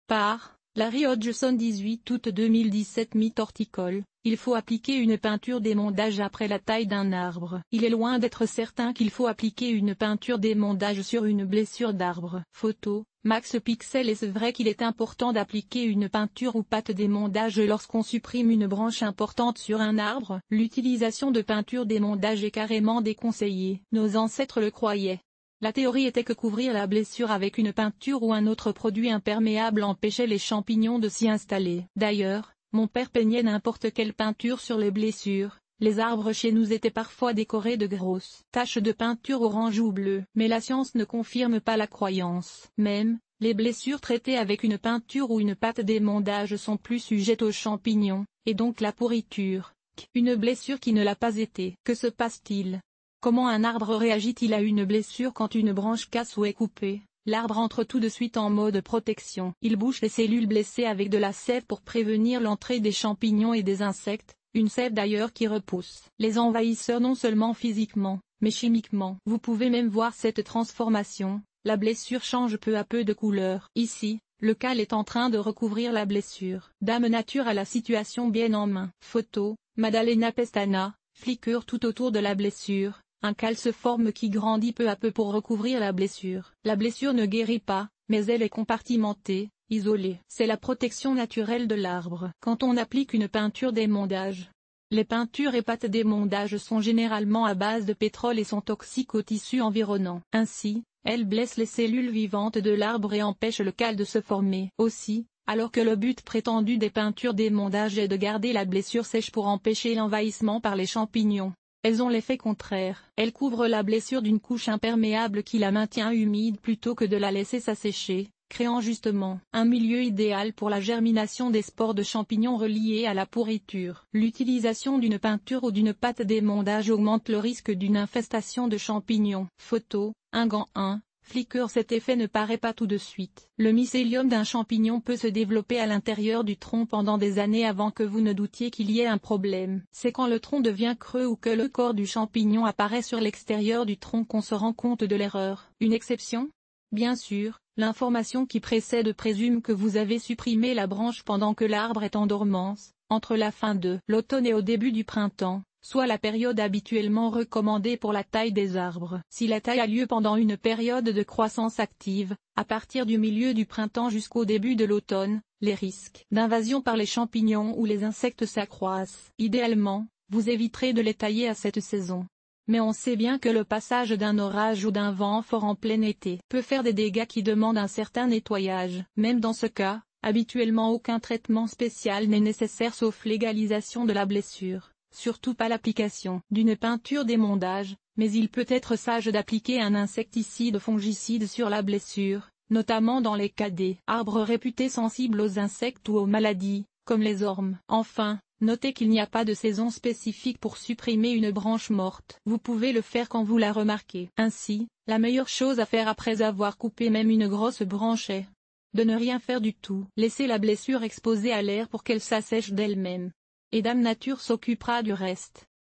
Par Larry Hodgson 18 août 2017 Mythe horticole, il faut appliquer une peinture d'émondage après la taille d'un arbre. Il est loin d'être certain qu'il faut appliquer une peinture d'émondage sur une blessure d'arbre. Photo, Max Pixel. Est-ce vrai qu'il est important d'appliquer une peinture ou pâte d'émondage lorsqu'on supprime une branche importante sur un arbre? L'utilisation de peinture d'émondage est carrément déconseillée. Nos ancêtres le croyaient. La théorie était que couvrir la blessure avec une peinture ou un autre produit imperméable empêchait les champignons de s'y installer. D'ailleurs, mon père peignait n'importe quelle peinture sur les blessures. Les arbres chez nous étaient parfois décorés de grosses taches de peinture orange ou bleue. Mais la science ne confirme pas la croyance. Même, les blessures traitées avec une peinture ou une pâte d'émondage sont plus sujettes aux champignons, et donc la pourriture, qu'une blessure qui ne l'a pas été. Que se passe-t-il? Comment un arbre réagit-il à une blessure quand une branche casse ou est coupée? L'arbre entre tout de suite en mode protection. Il bouche les cellules blessées avec de la sève pour prévenir l'entrée des champignons et des insectes, une sève d'ailleurs qui repousse les envahisseurs non seulement physiquement, mais chimiquement. Vous pouvez même voir cette transformation, la blessure change peu à peu de couleur. Ici, le cal est en train de recouvrir la blessure. Dame Nature a la situation bien en main. Photo, Maddalena Pestana, Flickr. Tout autour de la blessure, un cal se forme qui grandit peu à peu pour recouvrir la blessure. La blessure ne guérit pas, mais elle est compartimentée, isolée. C'est la protection naturelle de l'arbre. Quand on applique une peinture d'émondage, les peintures et pâtes d'émondage sont généralement à base de pétrole et sont toxiques aux tissus environnants. Ainsi, elles blessent les cellules vivantes de l'arbre et empêchent le cal de se former. Aussi, alors que le but prétendu des peintures d'émondage est de garder la blessure sèche pour empêcher l'envahissement par les champignons, elles ont l'effet contraire. Elles couvrent la blessure d'une couche imperméable qui la maintient humide plutôt que de la laisser s'assécher, créant justement un milieu idéal pour la germination des spores de champignons reliés à la pourriture. L'utilisation d'une peinture ou d'une pâte d'émondage augmente le risque d'une infestation de champignons. Photo, Ingan 1. Flickr. Cet effet ne paraît pas tout de suite. Le mycélium d'un champignon peut se développer à l'intérieur du tronc pendant des années avant que vous ne doutiez qu'il y ait un problème. C'est quand le tronc devient creux ou que le corps du champignon apparaît sur l'extérieur du tronc qu'on se rend compte de l'erreur. Une exception? Bien sûr, l'information qui précède présume que vous avez supprimé la branche pendant que l'arbre est en dormance, entre la fin de l'automne et au début du printemps, soit la période habituellement recommandée pour la taille des arbres. Si la taille a lieu pendant une période de croissance active, à partir du milieu du printemps jusqu'au début de l'automne, les risques d'invasion par les champignons ou les insectes s'accroissent. Idéalement, vous éviterez de les tailler à cette saison. Mais on sait bien que le passage d'un orage ou d'un vent fort en plein été peut faire des dégâts qui demandent un certain nettoyage. Même dans ce cas, habituellement aucun traitement spécial n'est nécessaire sauf l'égalisation de la blessure. Surtout pas l'application d'une peinture d'émondage, mais il peut être sage d'appliquer un insecticide fongicide sur la blessure, notamment dans les cas des arbres réputés sensibles aux insectes ou aux maladies, comme les ormes. Enfin, notez qu'il n'y a pas de saison spécifique pour supprimer une branche morte. Vous pouvez le faire quand vous la remarquez. Ainsi, la meilleure chose à faire après avoir coupé même une grosse branche est de ne rien faire du tout. Laissez la blessure exposée à l'air pour qu'elle s'assèche d'elle-même. Et Dame Nature s'occupera du reste.